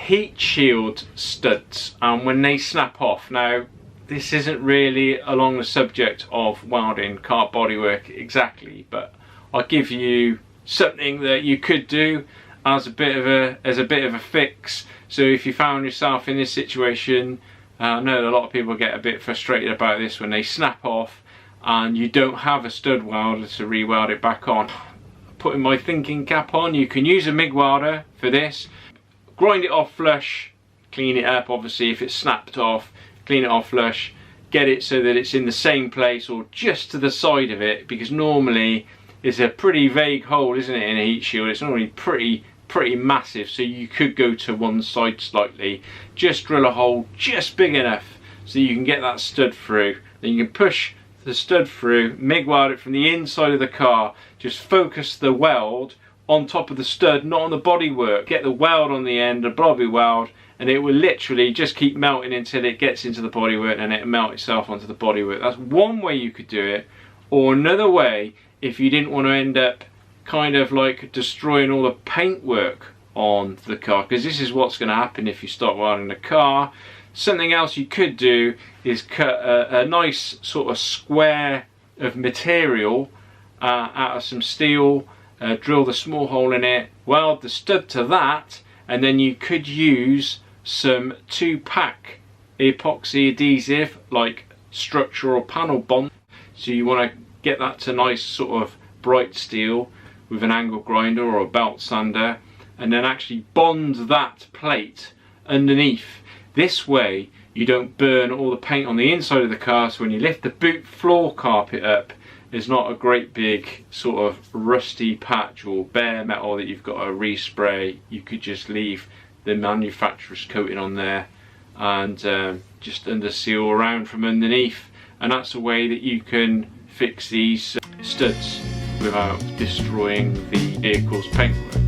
heat shield studs, and when they snap off, now this isn't really along the subject of welding car bodywork exactly, but I'll give you something that you could do as a bit of a fix. So if you found yourself in this situation, I know a lot of people get a bit frustrated about this when they snap off and you don't have a stud welder to re-weld it back on. Putting my thinking cap on, you can use a MIG welder for this. Grind it off flush, clean it up obviously if it's snapped off, clean it off flush, get it so that it's in the same place or just to the side of it, because normally it's a pretty vague hole, isn't it, in a heat shield. It's normally pretty massive, so you could go to one side slightly. Just drill a hole just big enough so you can get that stud through. Then you can push the stud through, MIG weld it from the inside of the car. Just focus the weld on top of the stud, not on the bodywork. Get the weld on the end, a blobby weld, and it will literally just keep melting until it gets into the bodywork and it'll melt itself onto the bodywork. That's one way you could do it. Or another way, if you didn't want to end up kind of like destroying all the paintwork on the car, because this is what's going to happen if you start welding the car. Something else you could do is cut a nice sort of square of material out of some steel, drill the small hole in it, weld the stud to that, and then you could use some 2-pack epoxy adhesive like structural panel bond. So you want to get that to nice sort of bright steel with an angle grinder or a belt sander, and then actually bond that plate underneath. This way you don't burn all the paint on the inside of the car, so when you lift the boot floor carpet up, there's not a great big sort of rusty patch or bare metal that you've got to respray. You could just leave the manufacturer's coating on there and just under seal around from underneath, and that's a way that you can fix these studs without destroying the vehicle's paintwork.